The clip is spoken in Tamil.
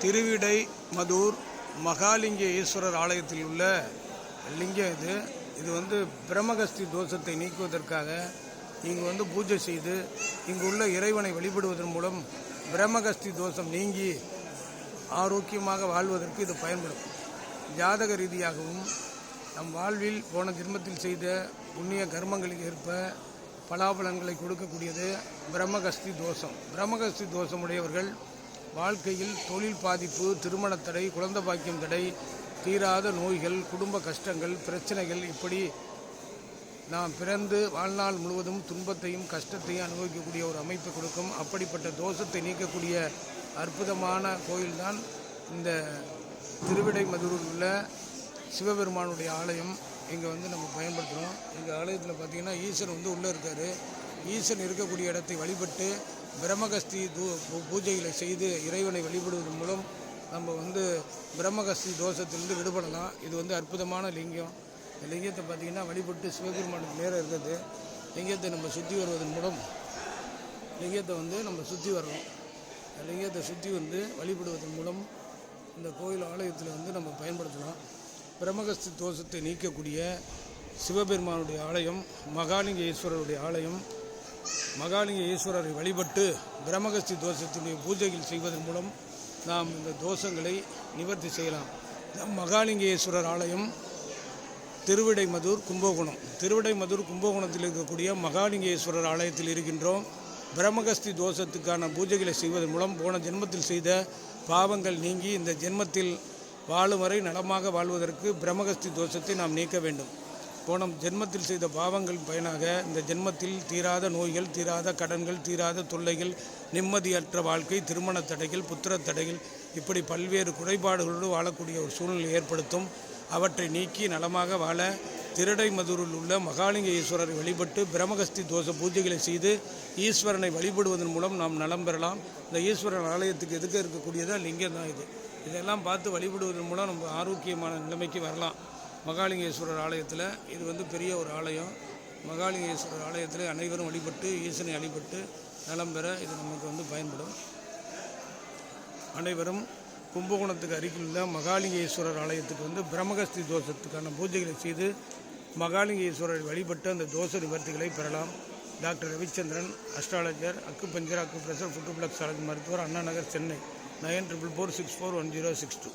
திருவிடைமதூர் மகாலிங்க ஈஸ்வரர் ஆலயத்தில் உள்ள லிங்கம் இது வந்து பிரம்மகஸ்தி தோஷத்தை நீக்குவதற்காக இங்கு பூஜை செய்து இங்கு உள்ள இறைவனை வழிபடுவதன் மூலம் பிரம்மகஸ்தி தோஷம் நீங்கி ஆரோக்கியமாக வாழ்வதற்கு இது பயன்படும். ஜாதக ரீதியாகவும் நம் வாழ்வில் போன ஜென்மத்தில் செய்த புண்ணிய கர்மங்களுக்கு ஏற்ப பலாபலன்களை கொடுக்கக்கூடியது பிரம்மகஸ்தி தோஷம். பிரம்மகஸ்தி தோஷமுடையவர்கள் வாழ்க்கையில் தொழில் பாதிப்பு, திருமண தடை, குழந்தை பாக்கியம் தடை, தீராத நோய்கள், குடும்ப கஷ்டங்கள், பிரச்சனைகள், இப்படி நாம் பிறந்து வாழ்நாள் முழுவதும் துன்பத்தையும் கஷ்டத்தையும் அனுபவிக்கக்கூடிய ஒரு அமைப்பை கொடுக்கும். அப்படிப்பட்ட தோஷத்தை நீக்கக்கூடிய அற்புதமான கோயில்தான் இந்த திருவிடைமதூரில் உள்ள சிவபெருமானுடைய ஆலயம். இங்கே நம்ம பயன்படுத்துகிறோம். எங்கள் ஆலயத்தில் பார்த்திங்கன்னா ஈசன் உள்ளே இருக்கார். ஈசன் இருக்கக்கூடிய இடத்தை வழிபட்டு பிரம்மகஸ்தி பூஜைகளை செய்து இறைவனை வழிபடுவதன் மூலம் நம்ம பிரம்மகஸ்தி தோஷத்திலிருந்து விடுபடலாம். இது அற்புதமான லிங்கம். இந்த லிங்கத்தை பார்த்திங்கன்னா வழிபட்டு சிவபெருமானுக்கு நேரம் இருக்கிறது. லிங்கத்தை நம்ம சுற்றி வருவதன் மூலம் லிங்கத்தை நம்ம சுற்றி வர்றோம். லிங்கத்தை சுற்றி வழிபடுவதன் மூலம் இந்த கோயில் ஆலயத்தில் நம்ம பயன்படுத்தலாம். பிரம்மகஸ்தி தோஷத்தை நீக்கக்கூடிய சிவபெருமானுடைய ஆலயம், மகாலிங்க ஈஸ்வரருடைய ஆலயம். மகாலிங்க ஈஸ்வரரை வழிபட்டு பிரம்மகஸ்தி தோஷத்தினுடைய பூஜைகள் செய்வதன் மூலம் நாம் இந்த தோஷங்களை நிவர்த்தி செய்யலாம். மகாலிங்க ஈஸ்வரர் ஆலயம் திருவிடைமதூர், கும்பகோணம். திருவிடைமதூர் கும்பகோணத்தில் இருக்கக்கூடிய மகாலிங்க ஈஸ்வரர் ஆலயத்தில் இருக்கின்றோம். பிரம்மகஸ்தி தோஷத்துக்கான பூஜைகளை செய்வதன் மூலம் போன ஜென்மத்தில் செய்த பாவங்கள் நீங்கி இந்த ஜென்மத்தில் வாழும் வரை நலமாக வாழ்வதற்கு பிரம்மகஸ்தி தோஷத்தை நாம் நீக்க வேண்டும். போன ஜென்மத்தில் செய்த பாவங்கள் பயனாக இந்த ஜென்மத்தில் தீராத நோய்கள், தீராத கடன்கள், தீராத தொல்லைகள், நிம்மதியற்ற வாழ்க்கை, திருமண தடைகள், புத்திர தடைகள், இப்படி பல்வேறு குறைபாடுகளோடு வாழக்கூடிய ஒரு சூழ்நிலை ஏற்படுத்தும். அவற்றை நீக்கி நலமாக வாழ திருவிடைமதூரில் உள்ள மகாலிங்க ஈஸ்வரரை வழிபட்டு பிரம்மகஸ்தி தோஷ பூஜைகளை செய்து ஈஸ்வரனை வழிபடுவதன் மூலம் நாம் நலம் பெறலாம். இந்த ஈஸ்வரன் ஆலயத்துக்கு எதுக்க இருக்கக்கூடியதாக லிங்கம் தான் இதெல்லாம் பார்த்து வழிபடுவதன் மூலம் நம்ம ஆரோக்கியமான நிலைமைக்கு வரலாம். மகாலிங்கேஸ்வரர் ஆலயத்தில் இது பெரிய ஒரு ஆலயம். மகாலிங்கேஸ்வரர் ஆலயத்தில் அனைவரும் வழிபட்டு ஈசனை வழிபட்டு நலம் பெற இது நமக்கு பயன்படும். அனைவரும் கும்பகோணத்துக்கு அருகில் உள்ள மகாலிங்கேஸ்வரர் ஆலயத்துக்கு பிரம்மகஸ்தி தோஷத்துக்கான பூஜைகளை செய்து மகாலிங்கேஸ்வரரை வழிபட்டு அந்த தோஷ நிவர்த்திகளை பெறலாம். Doctor Ravichandran, astrologer, acupuncture, acupressure, foot reflex மருத்துவர், அண்ணா நகர், சென்னை. 9446411062.